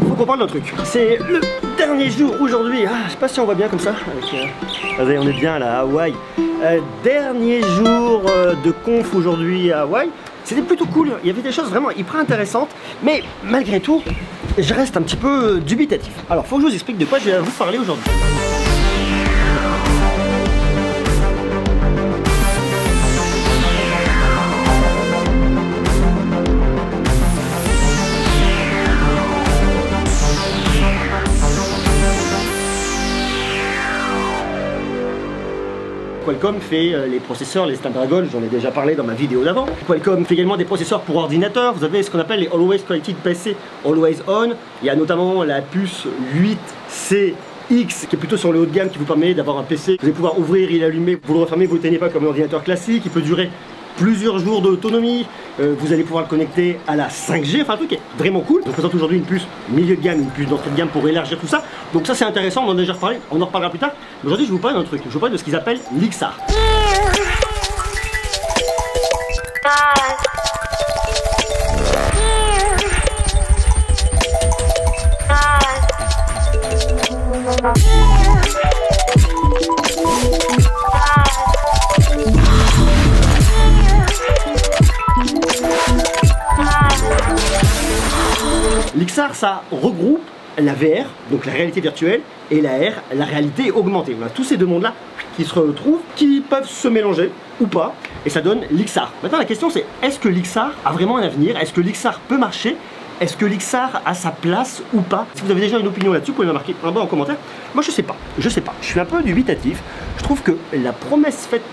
faut qu'on parle d'un truc. C'est le dernier jour aujourd'hui. Ah, je sais pas si on voit bien comme ça. Avec, on est bien là à Hawaï. Dernier jour de conf aujourd'hui à Hawaï. C'était plutôt cool. Il y avait des choses vraiment hyper intéressantes. Mais malgré tout, je reste un petit peu dubitatif. Alors, faut que je vous explique de quoi je vais vous parler aujourd'hui. Qualcomm fait les processeurs, les Snapdragon, j'en ai déjà parlé dans ma vidéo d'avant. Qualcomm fait également des processeurs pour ordinateur. Vous avez ce qu'on appelle les Always Connected PC, Always On. Il y a notamment la puce 8C X qui est plutôt sur le haut de gamme, qui vous permet d'avoir un PC. Vous allez pouvoir ouvrir, il allumer, vous le refermez, vous ne l'éteignez pas comme un ordinateur classique. Il peut durer plusieurs jours d'autonomie. Vous allez pouvoir le connecter à la 5G, enfin un truc qui est vraiment cool. Je présente aujourd'hui une puce milieu de gamme, une puce d'entrée de gamme pour élargir tout ça. Donc ça c'est intéressant, on en a déjà reparlé, on en reparlera plus tard. Mais aujourd'hui je vous parle d'un truc, je vous parle de ce qu'ils appellent l'XR. L'XR, ça regroupe la VR, donc la réalité virtuelle, et la R, la réalité augmentée. On a tous ces deux mondes-là qui se retrouvent, qui peuvent se mélanger ou pas, et ça donne l'XR. Maintenant, la question c'est, est-ce que l'XR a vraiment un avenir? Est-ce que l'XR peut marcher? Est-ce que l'XR a sa place ou pas? Si vous avez déjà une opinion là-dessus, vous pouvez la marquer en bas en commentaire. Moi, je sais pas. Je suis un peu dubitatif. Je trouve que la promesse faite,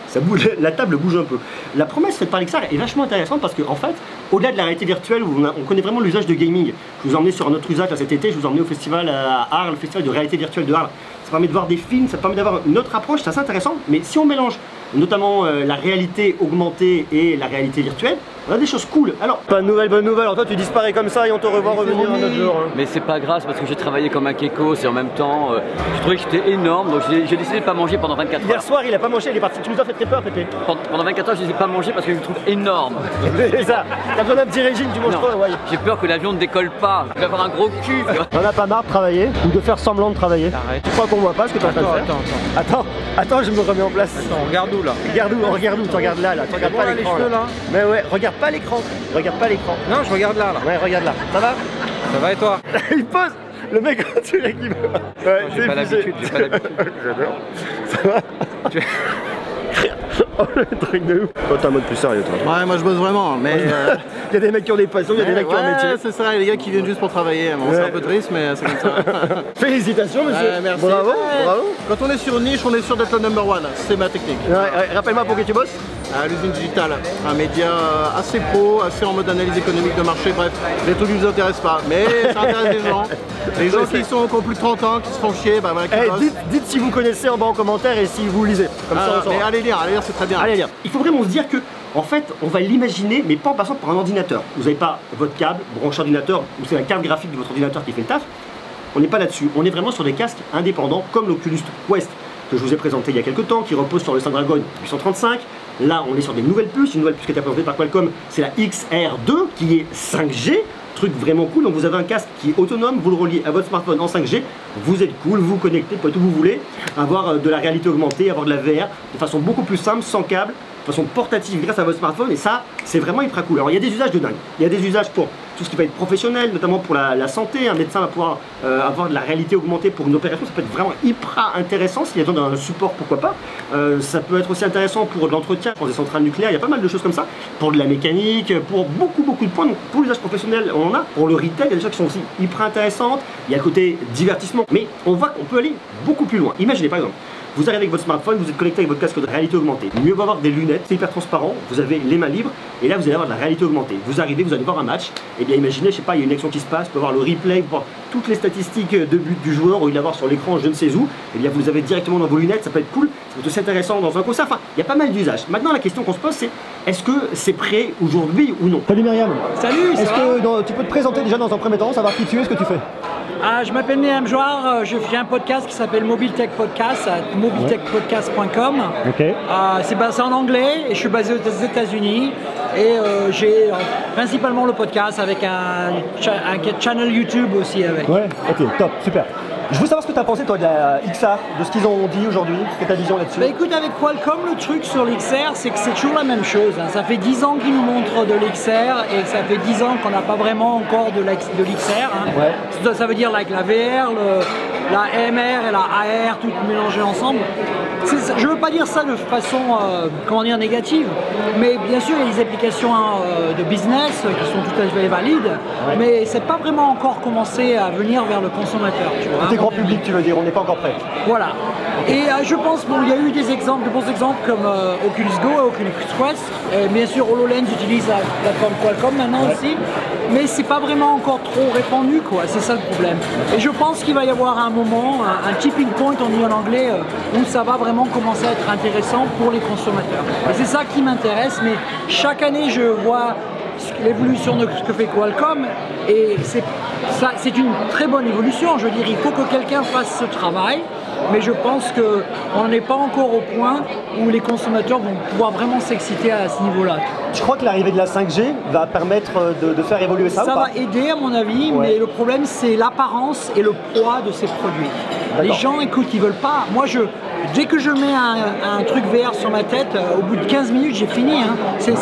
ça bouge, la table bouge un peu. La promesse faite par l'XR est vachement intéressante parce qu'en fait, au-delà de la réalité virtuelle où on connaît vraiment l'usage de gaming, je vous ai emmené sur un autre usage là, cet été, je vous ai emmené au festival à Arles, le festival de réalité virtuelle de Arles. Ça permet de voir des films, ça permet d'avoir une autre approche, c'est assez intéressant. Mais si on mélange notamment la réalité augmentée et la réalité virtuelle, on a des choses cool. Alors, pas de nouvelles, bonne nouvelle. Alors toi, tu disparais comme ça et on te revoit revenir un autre jour. Hein. Mais c'est pas grave, parce que j'ai travaillé comme un kekos et en même temps, je trouvais que j'étais énorme, donc j'ai décidé de pas manger pendant 24 heures. Hier soir, il a pas mangé, il est parti. Tu nous as fait très peur, Pépé. Pendant 24 heures, je ne les ai pas mangés parce que je me trouve énorme. C'est ça. T'as besoin d'un petit régime, tu manges pas, ouais. J'ai peur que l'avion ne décolle pas. Je vais avoir un gros cul. On a pas marre de travailler ou de faire semblant de travailler. Arrête. Tu crois qu'on voit pas ce que t'es en train de faire? Attends, je me remets en place. Attends, on regarde où là? Regarde où, tu regardes là, tu regardes pas l'écran là. Mais ouais, regarde pas l'écran, regarde pas l'écran. Non, je regarde là. Ouais, regarde là. Ça va? Ça va et toi? Il pose. Le mec, quand tu l'as qui va. Ouais, j'ai pas l'habitude, j'ai pas l'habitude. J'adore. Ça va? Oh le truc de ouf. Toi t'es un mode plus sérieux toi. Ouais, moi je bosse vraiment, mais il y a des mecs qui ont des passions, il y a des mecs qui ont un métier. C'est ça, il y a des gars qui viennent juste pour travailler. Bon, c'est un peu triste, mais c'est comme ça. Félicitations monsieur. Merci. Bravo, bravo. Quand on est sur une niche, on est sûr d'être le number one. C'est ma technique. Rappelle-moi pour qui tu bosses. À l'usine digitale, un média assez pro, assez en mode analyse économique de marché, bref, les trucs qui ne vous intéressent pas, mais ça intéresse les gens. Les gens qui ont plus de 30 ans, qui se font chier, bah voilà, dites si vous connaissez en bas en commentaire et si vous lisez. Comme ça, mais allez lire, c'est très bien. Allez lire. Il faut vraiment se dire que, en fait, on va l'imaginer, mais pas en passant par un ordinateur. Vous n'avez pas votre câble, branché ordinateur, ou c'est la carte graphique de votre ordinateur qui fait le taf. On n'est pas là-dessus. On est vraiment sur des casques indépendants, comme l'Oculus Quest que je vous ai présenté il y a quelques temps, qui repose sur le Snapdragon 835. Là, on est sur des nouvelles puces. Une nouvelle puce qui a été présentée par Qualcomm, c'est la XR2 qui est 5G. Truc vraiment cool. Donc vous avez un casque qui est autonome, vous le reliez à votre smartphone en 5G, vous êtes cool, vous connectez, pour tout vous voulez, avoir de la réalité augmentée, avoir de la VR de façon beaucoup plus simple, sans câble, de façon portative grâce à votre smartphone, et ça, c'est vraiment hyper cool. Alors il y a des usages de dingue. Il y a des usages pour tout ce qui va être professionnel, notamment pour la santé. Un médecin va pouvoir avoir de la réalité augmentée pour une opération. Ça peut être vraiment hyper intéressant. S'il y a besoin d'un support, pourquoi pas. Ça peut être aussi intéressant pour de l'entretien, pour des centrales nucléaires. Il y a pas mal de choses comme ça. Pour de la mécanique, pour beaucoup de points. Donc, pour l'usage professionnel, on en a. Pour le retail, il y a des choses qui sont aussi hyper intéressantes. Il y a le côté divertissement. Mais on voit qu'on peut aller beaucoup plus loin. Imaginez par exemple, vous arrivez avec votre smartphone, vous êtes connecté avec votre casque de réalité augmentée. Mieux vaut avoir des lunettes, c'est hyper transparent, vous avez les mains libres, et là vous allez avoir de la réalité augmentée. Vous arrivez, vous allez voir un match, et bien imaginez, je sais pas, il y a une action qui se passe, vous pouvez voir le replay, vous pouvez voir toutes les statistiques de but du joueur, ou il l'avoir sur l'écran je ne sais où, et bien vous les avez directement dans vos lunettes, ça peut être cool, ça peut être aussi intéressant dans un concert, enfin, il y a pas mal d'usages. Maintenant la question qu'on se pose c'est, est-ce que c'est prêt aujourd'hui ou non? Salut Myriam. Salut. Est-ce que tu peux te présenter déjà dans un premier temps, savoir qui tu es, ce que tu fais? Je m'appelle Myriam Jouard, je fais un podcast qui s'appelle Mobile Tech Podcast à mobiletechpodcast.com. Okay. C'est basé en anglais et je suis basé aux États-Unis. Et j'ai principalement le podcast avec un channel YouTube aussi avec. Ouais, ok, top, super. Je veux savoir ce que tu as pensé toi de la XR, de ce qu'ils ont dit aujourd'hui, quelle est ta vision là-dessus? Bah écoute, avec Qualcomm, le truc sur l'XR, c'est que c'est toujours la même chose. Hein. Ça fait 10 ans qu'ils nous montrent de l'XR et ça fait 10 ans qu'on n'a pas vraiment encore de l'XR. Hein. Ouais. Ça veut dire like, la VR, la MR et la AR, tout mélangé ensemble. Je ne veux pas dire ça de façon comment dire, négative, mais bien sûr il y a des applications de business qui sont tout à fait valides, ouais. Mais c'est pas vraiment encore commencé à venir vers le consommateur. Tu vois, grand public, tu veux dire, on n'est pas encore prêt. Voilà. Et je pense, bon, il y a eu des exemples, de bons exemples comme Oculus Go et Oculus Quest. Et bien sûr, HoloLens utilise la plateforme Qualcomm maintenant aussi, mais c'est pas vraiment encore trop répandu, quoi. C'est ça le problème. Et je pense qu'il va y avoir un moment, un tipping point, on dit en anglais, où ça va vraiment commencer à être intéressant pour les consommateurs. Et c'est ça qui m'intéresse, mais chaque année, je vois l'évolution de ce que fait Qualcomm et c'est une très bonne évolution. Je veux dire, il faut que quelqu'un fasse ce travail, mais je pense qu'on n'est pas encore au point où les consommateurs vont pouvoir vraiment s'exciter à ce niveau-là. Je crois que l'arrivée de la 5G va permettre de faire évoluer ça. Ça va aider à mon avis, ouais. Mais le problème c'est l'apparence et le poids de ces produits. Les gens, écoute, ils veulent pas. Moi, dès que je mets un truc VR sur ma tête, au bout de 15 minutes, j'ai fini. Hein.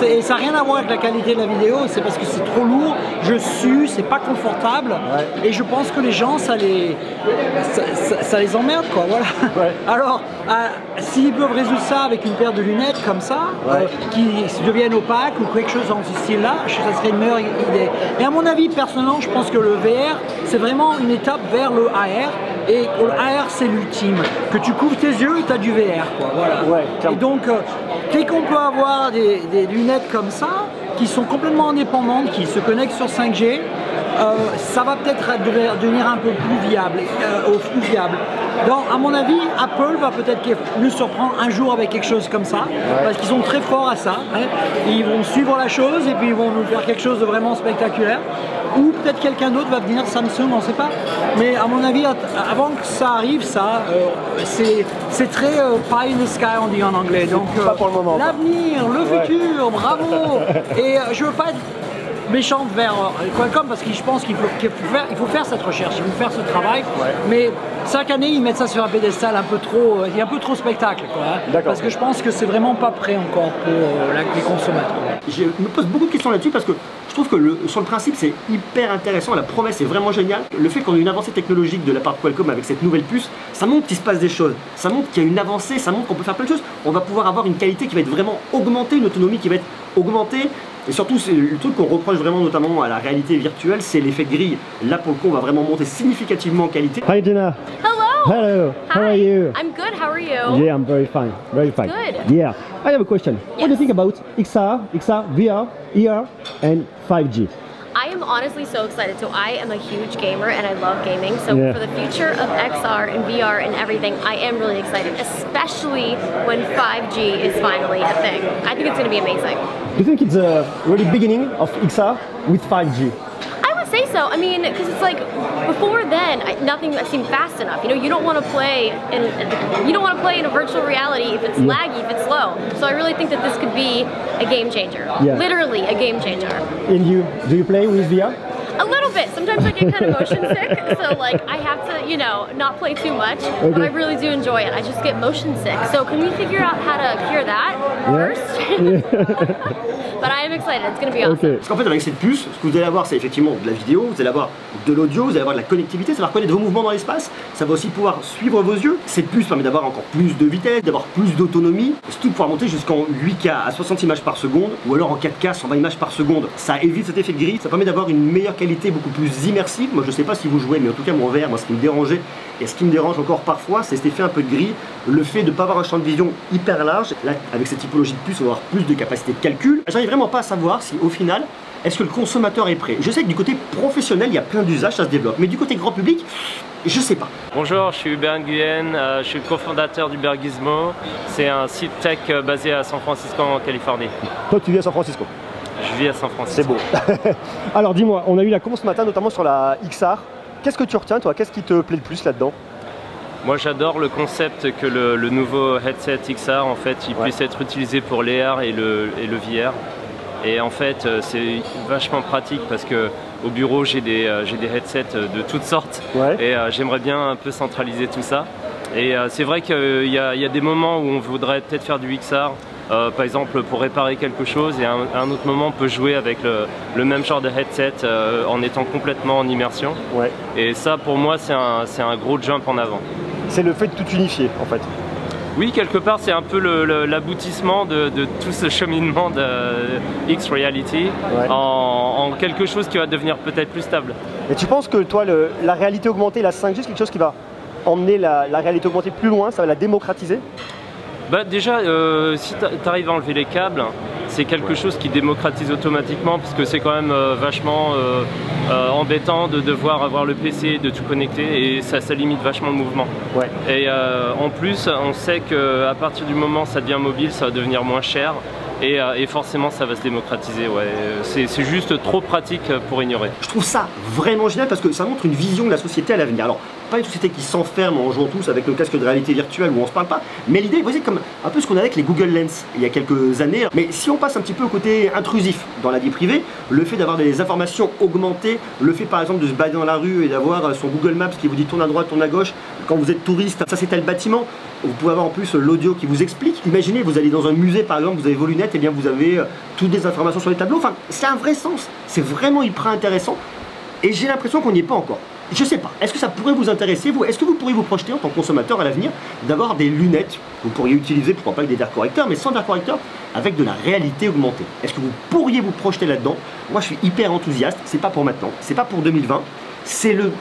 Et ça n'a rien à voir avec la qualité de la vidéo, c'est parce que c'est trop lourd, je sue, c'est pas confortable. Ouais. Et je pense que les gens, ça les emmerde, quoi. Voilà. Ouais. Alors, s'ils peuvent résoudre ça avec une paire de lunettes comme ça, ouais. Qui deviennent opaques ou quelque chose dans ce style-là, ça serait une meilleure idée. Et à mon avis, personnellement, je pense que le VR, c'est vraiment une étape vers le AR. Et le AR, c'est l'ultime. Que tu couvres tes yeux et tu as du VR, quoi. Voilà. Ouais, et donc, dès qu'on peut avoir des lunettes comme ça, qui sont complètement indépendantes, qui se connectent sur 5G, ça va peut-être devenir un peu plus viable. Donc, à mon avis, Apple va peut-être nous surprendre un jour avec quelque chose comme ça, ouais. Parce qu'ils sont très forts à ça. Hein. Ils vont suivre la chose et puis ils vont nous faire quelque chose de vraiment spectaculaire. Ou peut-être quelqu'un d'autre va venir, Samsung, on ne sait pas. Mais à mon avis, avant que ça arrive, c'est très pie in the sky, on dit en anglais. Donc l'avenir, le futur, bravo. Et je veux pas être méchante vers Qualcomm parce que je pense qu'il faut faire cette recherche, il faut faire ce travail. Ouais. Mais chaque année, ils mettent ça sur un pédestal un peu trop spectacle, quoi. Hein, parce que je pense que c'est vraiment pas prêt encore pour les consommateurs. Je me pose beaucoup de questions là-dessus parce que je trouve que sur le principe, c'est hyper intéressant. La promesse est vraiment géniale. Le fait qu'on ait une avancée technologique de la part de Qualcomm avec cette nouvelle puce, ça montre qu'il se passe des choses. Ça montre qu'il y a une avancée, ça montre qu'on peut faire plein de choses. On va pouvoir avoir une qualité qui va être vraiment augmentée, une autonomie qui va être augmentée. Et surtout, c'est le truc qu'on reproche vraiment notamment à la réalité virtuelle, c'est l'effet grille. Là, pour le coup, on va vraiment monter significativement en qualité. Hi, Jenna. Hello. Hello. Hi. How are you? I'm good. How are you? Yeah, I'm very fine. Very fine. Good. Yeah. I have a question. Yes. What do you think about XR, VR, ER, and 5G? I am honestly so excited. So I am a huge gamer and I love gaming. So for the future of XR and VR and everything, I am really excited, especially when 5G is finally a thing. I think it's going to be amazing. Do you think it's a really beginning of XR with 5G? I would say so. I mean, because it's like before then, nothing seemed fast enough. You know, you don't want to play in a virtual reality if it's laggy, if it's slow. So I really think that this could be a game changer. Yeah. Literally a game changer. And do you play with VR? A little bit. Sometimes I get kind of motion sick, so like I have to, you know, not play too much. Okay. But I really do enjoy it. I just get motion sick. So can we figure out how to cure that first? But I am excited. It's going to be awesome. Parce qu'en fait, avec cette puce, ce que vous allez avoir, c'est effectivement de la vidéo, vous allez avoir de l'audio, vous allez avoir de la connectivité, ça va reconnaître vos mouvements dans l'espace, ça va aussi pouvoir suivre vos yeux. Cette puce permet d'avoir encore plus de vitesse, d'avoir plus d'autonomie, surtout de pouvoir monter jusqu'en 8K à 60 images par seconde, ou alors en 4K 120 images par seconde. Ça évite cet effet de grille, ça permet d'avoir une meilleure qualité, beaucoup plus immersive. Moi, je sais pas si vous jouez, mais en tout cas, mon VR, moi, ce qui me dérangeait, et ce qui me dérange encore parfois, c'est cet effet un peu de grille, le fait de ne pas avoir un champ de vision hyper large. Là, avec cette typologie de puce, on va avoir plus de capacité de calcul. J'arrive vraiment pas à savoir si, au final, est-ce que le consommateur est prêt. Je sais que du côté professionnel, il y a plein d'usages, ça se développe. Mais du côté grand public, je sais pas. Bonjour, je suis Hubert Nguyen, je suis le cofondateur d'Uber Gizmo. C'est un site tech basé à San Francisco, en Californie. Toi, tu vis à San Francisco? Je vis à San Francisco. C'est beau. Alors dis-moi, on a eu la con ce matin, notamment sur la XR. Qu'est-ce que tu retiens, toi? Qu'est-ce qui te plaît le plus là-dedans? Moi, j'adore le concept que le nouveau headset XR, en fait, il puisse être utilisé pour l'AR et le VR. Et en fait, c'est vachement pratique parce que au bureau, j'ai des headsets de toutes sortes. Ouais. Et j'aimerais bien un peu centraliser tout ça. Et c'est vrai qu'il y a des moments où on voudrait peut-être faire du XR. Par exemple pour réparer quelque chose, et à un autre moment on peut jouer avec le même genre de headset en étant complètement en immersion. Ouais. Et ça pour moi c'est un gros jump en avant. C'est le fait de tout unifier en fait. Oui, quelque part c'est un peu l'aboutissement de tout ce cheminement de X-Reality en quelque chose qui va devenir peut-être plus stable. Et tu penses que toi la réalité augmentée, la 5G, c'est quelque chose qui va emmener la réalité augmentée plus loin, ça va la démocratiser? Bah déjà, si tu arrives à enlever les câbles, c'est quelque chose qui démocratise automatiquement parce que c'est quand même vachement embêtant de devoir avoir le PC, de tout connecter et ça limite vachement le mouvement. Ouais. Et en plus, on sait qu'à partir du moment où ça devient mobile, ça va devenir moins cher et forcément ça va se démocratiser. Ouais. C'est juste trop pratique pour ignorer. Je trouve ça vraiment génial parce que ça montre une vision de la société à l'avenir. Alors, pas une société qui s'enferme en jouant tous avec le casque de réalité virtuelle où on se parle pas, mais l'idée, vous savez, comme un peu ce qu'on avait avec les Google Lens il y a quelques années. Mais si on passe un petit peu au côté intrusif dans la vie privée, le fait d'avoir des informations augmentées, le fait par exemple de se balader dans la rue et d'avoir son Google Maps qui vous dit tourne à droite, tourne à gauche, quand vous êtes touriste, ça c'est tel bâtiment. Vous pouvez avoir en plus l'audio qui vous explique. Imaginez, vous allez dans un musée par exemple, vous avez vos lunettes, et bien vous avez toutes des informations sur les tableaux. Enfin, c'est un vrai sens. C'est vraiment hyper intéressant. Et j'ai l'impression qu'on n'y est pas encore. Je sais pas, est-ce que ça pourrait vous intéresser, vous? Est-ce que vous pourriez vous projeter en tant que consommateur à l'avenir d'avoir des lunettes que vous pourriez utiliser, pourquoi pas avec des verres correcteurs, mais sans verres correcteurs, avec de la réalité augmentée? Est-ce que vous pourriez vous projeter là-dedans? Moi je suis hyper enthousiaste, c'est pas pour maintenant, c'est pas pour 2020, c'est le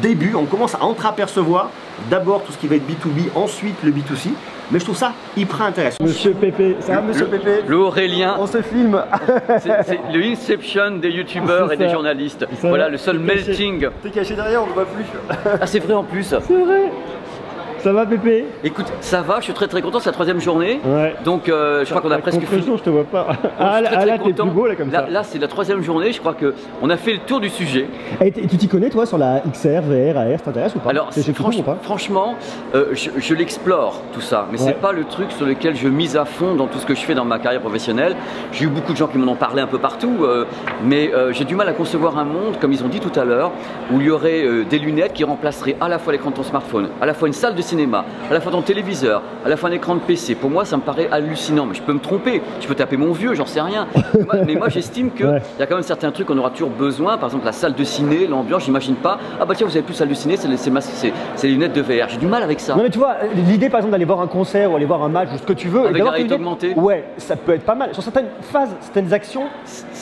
début, on commence à entreapercevoir d'abord tout ce qui va être B2B, ensuite le B2C, mais je trouve ça hyper intéressant. Monsieur Pépé, ça va monsieur Pépé? Le Aurélien, On se filme. c'est le Inception des youtubeurs et des journalistes. Voilà le seul melting. T'es caché derrière, on ne voit plus. Ah c'est vrai en plus. C'est vrai. Ça va Pépé? Écoute, ça va, je suis très content, c'est la 3e journée. Ouais. Donc je crois qu'on a presque fini. Je te vois pas. Ah là t'es plus beau là comme ça. Là c'est la 3e journée, je crois qu'on a fait le tour du sujet. Et tu t'y connais toi sur la XR, VR, AR, ça t'intéresse ou pas? Alors franchement, je l'explore tout ça, mais c'est pas le truc sur lequel je mise à fond dans tout ce que je fais dans ma carrière professionnelle. J'ai eu beaucoup de gens qui m'en ont parlé un peu partout, mais j'ai du mal à concevoir un monde, comme ils ont dit tout à l'heure, où il y aurait des lunettes qui remplaceraient à la fois l'écran de ton smartphone, à la fois une salle de cinéma, à la fois ton téléviseur, à la fois un écran de PC. Pour moi, ça me paraît hallucinant, mais je peux me tromper, je peux taper mon vieux, j'en sais rien. Mais moi, j'estime qu'il y a quand même certains trucs qu'on aura toujours besoin, par exemple la salle de ciné, l'ambiance, j'imagine pas. Ah bah tiens, vous avez plus salle de ciné, c'est les lunettes de VR. J'ai du mal avec ça. Non mais tu vois, l'idée par exemple d'aller voir un concert ou aller voir un match ou ce que tu veux, avec la réalité augmentée. Ouais, ça peut être pas mal. Sur certaines phases, certaines actions,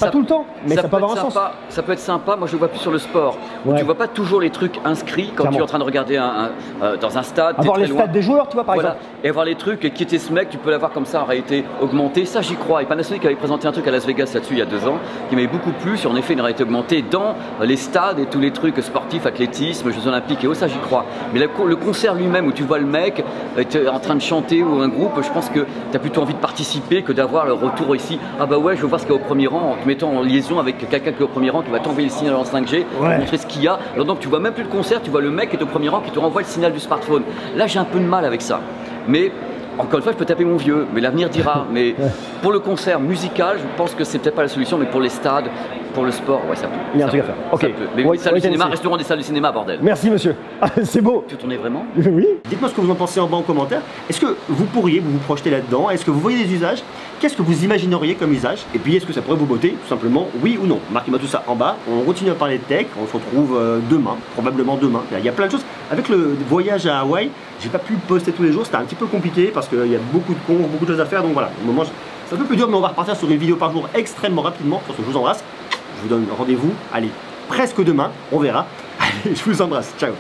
pas tout le temps, mais ça peut avoir un sens. Ça peut être sympa, moi je le vois plus sur le sport, où tu vois pas toujours les trucs inscrits quand tu es en train de regarder dans un stade. Avoir les stats des joueurs, tu vois, par exemple. Et avoir les trucs, qui était ce mec, tu peux l'avoir comme ça en réalité augmentée, ça j'y crois. Et Panasonic avait présenté un truc à Las Vegas là-dessus il y a 2 ans, qui m'avait beaucoup plu sur en effet une réalité augmentée dans les stades et tous les trucs sportifs, athlétisme, Jeux Olympiques et autres, ça j'y crois. Mais le concert lui-même où tu vois le mec en train de chanter ou un groupe, je pense que tu as plutôt envie de participer que d'avoir le retour ici. Ah bah ouais, je veux voir ce qu'il y a au premier rang, en te mettant en liaison avec quelqu'un qui est au premier rang, qui va t'envoyer le signal en 5G, montrer ce qu'il y a. Alors donc tu vois même plus le concert, tu vois le mec qui est au premier rang qui te renvoie le signal du smartphone. Là j'ai un peu de mal avec ça. Mais encore une fois, je peux taper mon vieux, mais l'avenir dira. Mais pour le concert musical, je pense que c'est peut-être pas la solution, mais pour les stades, pour le sport, ouais, ça peut. Il y a un truc à faire. Ok. Mais salles de cinéma, restaurant des salles de cinéma, bordel. Merci monsieur. C'est beau. Tu tournais vraiment? Oui. Dites-moi ce que vous en pensez en bas en commentaire. Est-ce que vous pourriez vous projeter là-dedans? Est-ce que vous voyez des usages? Qu'est-ce que vous imagineriez comme usage? Et puis est-ce que ça pourrait vous botter? Tout simplement, oui ou non? Marquez-moi tout ça en bas. On continue à parler de tech. On se retrouve demain, probablement demain. Il y a plein de choses. Avec le voyage à Hawaï, j'ai pas pu poster tous les jours. C'était un petit peu compliqué parce qu'il y a beaucoup de cons, beaucoup de choses à faire. Donc voilà, au moment, c'est un peu plus dur, mais on va repartir sur une vidéo par jour extrêmement rapidement. Sur ce, je vous embrasse. Je vous donne rendez-vous. Allez, presque demain. On verra. Allez, je vous embrasse. Ciao.